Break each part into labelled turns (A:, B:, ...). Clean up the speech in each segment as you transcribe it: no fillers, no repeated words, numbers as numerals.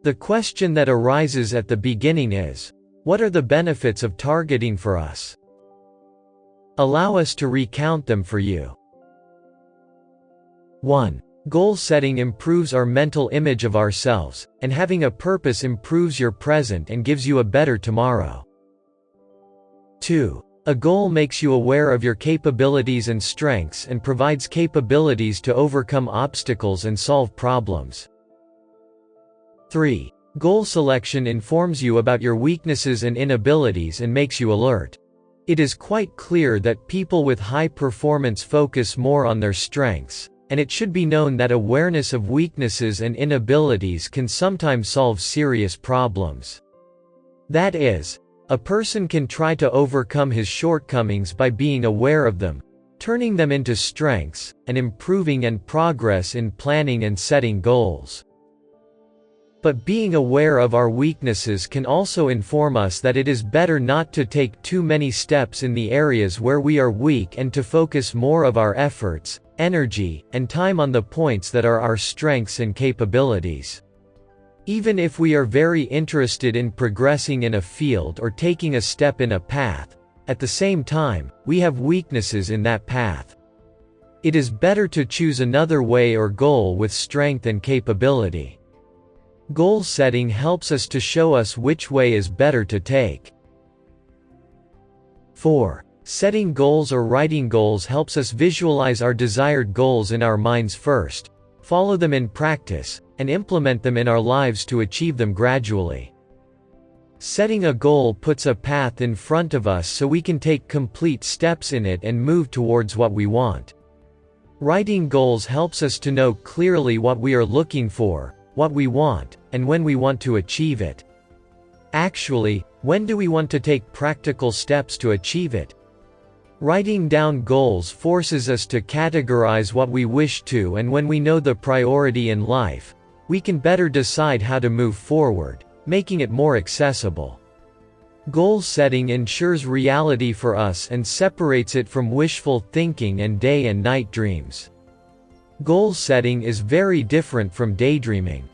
A: The question that arises at the beginning is, what are the benefits of targeting for us? Allow us to recount them for you. 1. Goal setting improves our mental image of ourselves, and having a purpose improves your present and gives you a better tomorrow. 2. A goal makes you aware of your capabilities and strengths and provides capabilities to overcome obstacles and solve problems. 3. Goal selection informs you about your weaknesses and inabilities and makes you alert. It is quite clear that people with high performance focus more on their strengths, and it should be known that awareness of weaknesses and inabilities can sometimes solve serious problems. That is, a person can try to overcome his shortcomings by being aware of them, turning them into strengths, and improving and progress in planning and setting goals. But being aware of our weaknesses can also inform us that it is better not to take too many steps in the areas where we are weak and to focus more of our efforts, energy, and time on the points that are our strengths and capabilities. Even if we are very interested in progressing in a field or taking a step in a path, at the same time, we have weaknesses in that path. It is better to choose another way or goal with strength and capability. Goal setting helps us to show us which way is better to take. 4. Setting goals or writing goals helps us visualize our desired goals in our minds first, follow them in practice, and implement them in our lives to achieve them gradually. Setting a goal puts a path in front of us so we can take complete steps in it and move towards what we want. Writing goals helps us to know clearly what we are looking for, what we want, and when we want to achieve it. Actually, when do we want to take practical steps to achieve it? Writing down goals forces us to categorize what we wish to, and when we know the priority in life, we can better decide how to move forward, making it more accessible. Goal setting ensures reality for us and separates it from wishful thinking and day and night dreams. Goal setting is very different from daydreaming.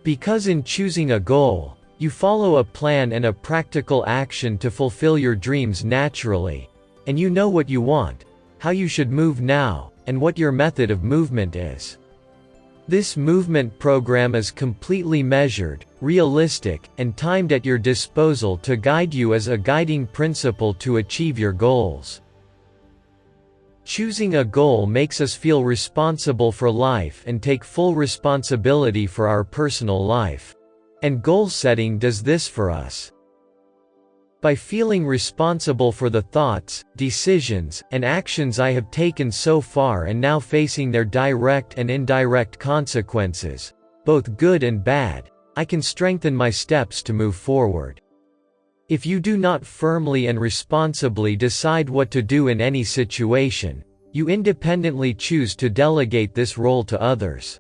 A: Because in choosing a goal, you follow a plan and a practical action to fulfill your dreams naturally, and you know what you want, how you should move now, and what your method of movement is. This movement program is completely measured, realistic, and timed at your disposal to guide you as a guiding principle to achieve your goals. Choosing a goal makes us feel responsible for life and take full responsibility for our personal life. And goal setting does this for us. By feeling responsible for the thoughts, decisions, and actions I have taken so far and now facing their direct and indirect consequences, both good and bad, I can strengthen my steps to move forward. If you do not firmly and responsibly decide what to do in any situation, you independently choose to delegate this role to others.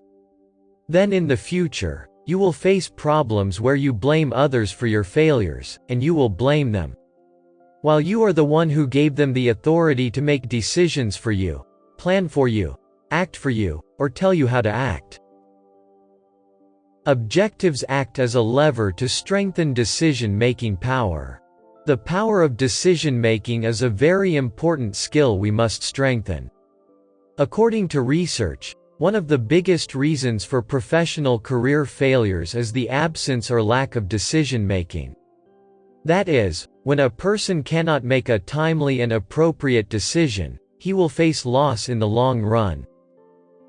A: Then in the future, you will face problems where you blame others for your failures, and you will blame them, while you are the one who gave them the authority to make decisions for you, plan for you, act for you, or tell you how to act. Objectives act as a lever to strengthen decision-making power. The power of decision-making is a very important skill we must strengthen. According to research, one of the biggest reasons for professional career failures is the absence or lack of decision-making. That is, when a person cannot make a timely and appropriate decision, he will face loss in the long run.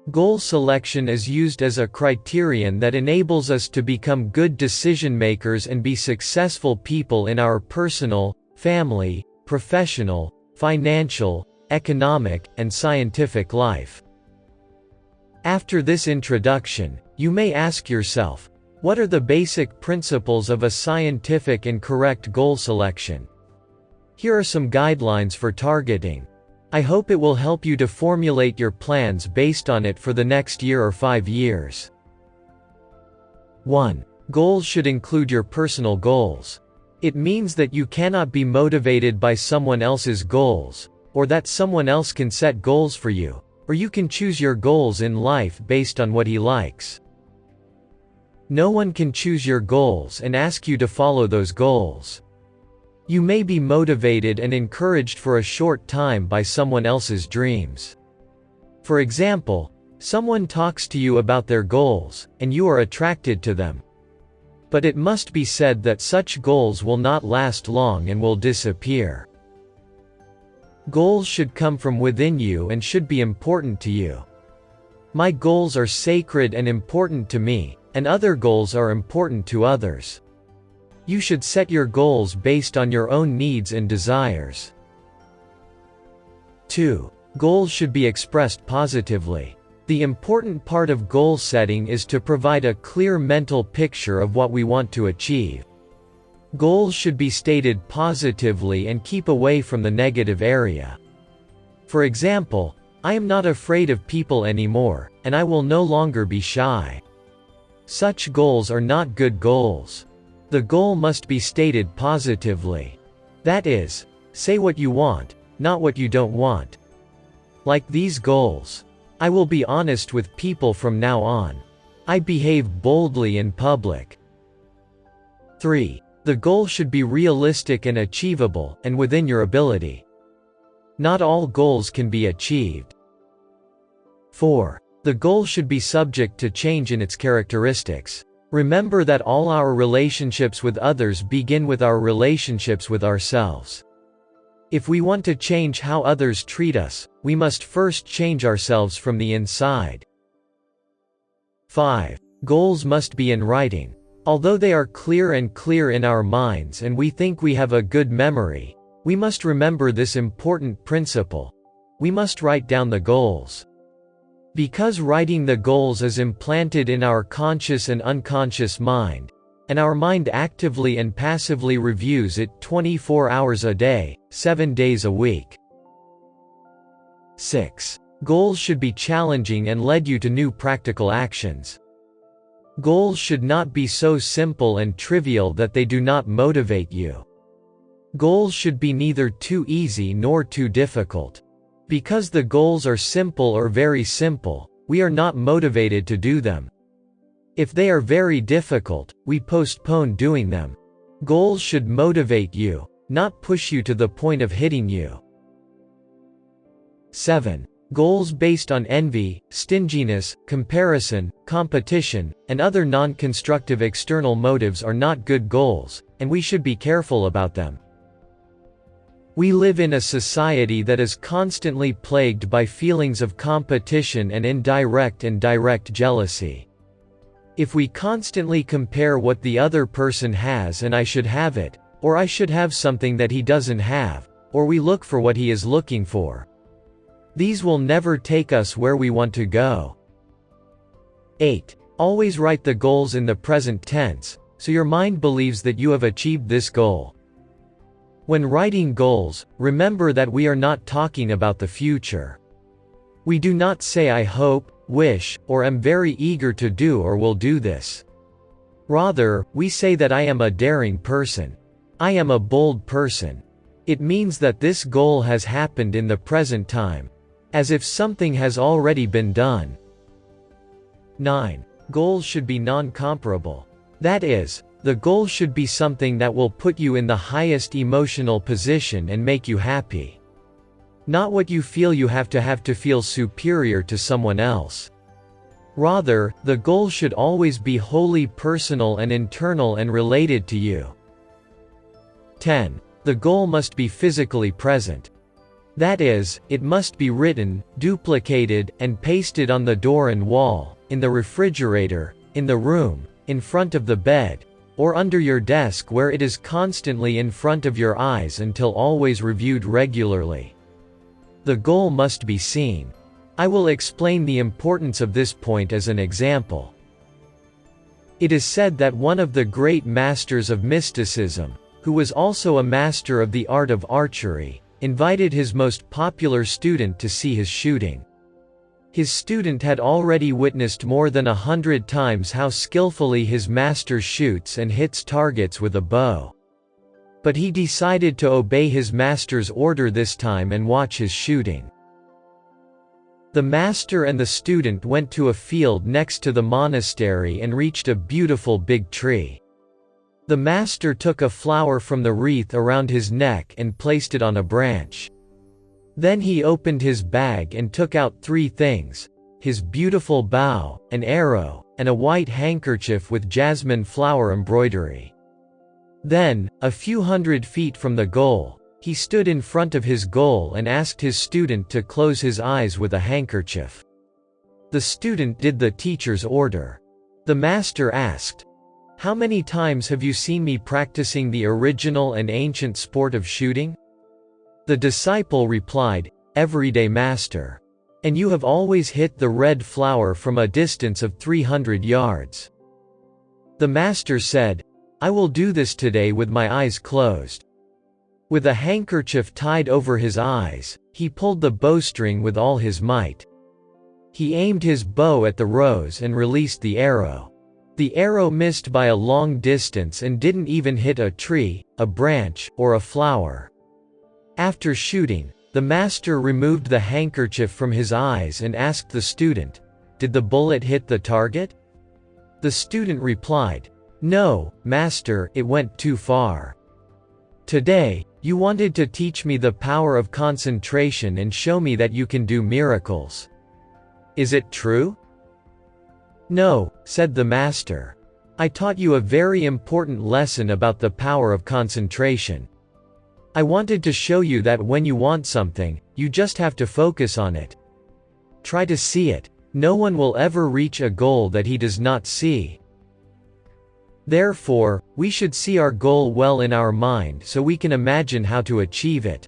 A: Goal selection is used as a criterion that enables us to become good decision makers and be successful people in our personal, family, professional, financial, economic, and scientific life. After this introduction, you may ask yourself, what are the basic principles of a scientific and correct goal selection? Here are some guidelines for targeting. I hope it will help you to formulate your plans based on it for the next year or 5 years. 1. Goals should include your personal goals. It means that you cannot be motivated by someone else's goals, or that someone else can set goals for you, or you can choose your goals in life based on what he likes. No one can choose your goals and ask you to follow those goals. You may be motivated and encouraged for a short time by someone else's dreams. For example, someone talks to you about their goals, and you are attracted to them. But it must be said that such goals will not last long and will disappear. Goals should come from within you and should be important to you. My goals are sacred and important to me, and other goals are important to others. You should set your goals based on your own needs and desires. 2. Goals should be expressed positively. The important part of goal setting is to provide a clear mental picture of what we want to achieve. Goals should be stated positively and keep away from the negative area. For example, I am not afraid of people anymore, and I will no longer be shy. Such goals are not good goals. The goal must be stated positively. That is, say what you want, not what you don't want. Like these goals. I will be honest with people from now on. I behave boldly in public. 3. The goal should be realistic and achievable, and within your ability. Not all goals can be achieved. 4. The goal should be subject to change in its characteristics. Remember that all our relationships with others begin with our relationships with ourselves. If we want to change how others treat us, we must first change ourselves from the inside. 5. Goals must be in writing. Although they are clear in our minds and we think we have a good memory, we must remember this important principle. We must write down the goals. Because writing the goals is implanted in our conscious and unconscious mind, and our mind actively and passively reviews it 24 hours a day, 7 days a week. 6. Goals should be challenging and lead you to new practical actions. Goals should not be so simple and trivial that they do not motivate you. Goals should be neither too easy nor too difficult. Because the goals are simple or very simple, we are not motivated to do them. If they are very difficult, we postpone doing them. Goals should motivate you, not push you to the point of hitting you. 7. Goals based on envy, stinginess, comparison, competition, and other non-constructive external motives are not good goals, and we should be careful about them. We live in a society that is constantly plagued by feelings of competition and indirect and direct jealousy. If we constantly compare what the other person has and I should have it, or I should have something that he doesn't have, or we look for what he is looking for, these will never take us where we want to go. 8. Always write the goals in the present tense, so your mind believes that you have achieved this goal. When writing goals, remember that we are not talking about the future. We do not say I hope, wish, or am very eager to do or will do this. Rather, we say that I am a daring person. I am a bold person. It means that this goal has happened in the present time, as if something has already been done. 9. Goals should be non-comparable. That is, the goal should be something that will put you in the highest emotional position and make you happy. Not what you feel you have to feel superior to someone else. Rather, the goal should always be wholly personal and internal and related to you. 10. The goal must be physically present. That is, it must be written, duplicated, and pasted on the door and wall, in the refrigerator, in the room, in front of the bed, or under your desk where it is constantly in front of your eyes until always reviewed regularly. The goal must be seen. I will explain the importance of this point as an example. It is said that one of the great masters of mysticism, who was also a master of the art of archery, invited his most popular student to see his shooting. His student had already witnessed more than 100 times how skillfully his master shoots and hits targets with a bow. But he decided to obey his master's order this time and watch his shooting. The master and the student went to a field next to the monastery and reached a beautiful big tree. The master took a flower from the wreath around his neck and placed it on a branch. Then he opened his bag and took out 3 things: his beautiful bow, an arrow, and a white handkerchief with jasmine flower embroidery. Then, a few hundred feet from the goal, he stood in front of his goal and asked his student to close his eyes with a handkerchief. The student did the teacher's order. The master asked, "How many times have you seen me practicing the original and ancient sport of shooting?" The disciple replied, "Every day, master. And you have always hit the red flower from a distance of 300 yards." The master said, "I will do this today with my eyes closed." With a handkerchief tied over his eyes, he pulled the bowstring with all his might. He aimed his bow at the rose and released the arrow. The arrow missed by a long distance and didn't even hit a tree, a branch, or a flower. After shooting, the master removed the handkerchief from his eyes and asked the student, "Did the bullet hit the target?" The student replied, "No, master, it went too far." "Today, you wanted to teach me the power of concentration and show me that you can do miracles. Is it true?" "No," said the master. "I taught you a very important lesson about the power of concentration. I wanted to show you that when you want something, you just have to focus on it. Try to see it. No one will ever reach a goal that he does not see. Therefore, we should see our goal well in our mind so we can imagine how to achieve it."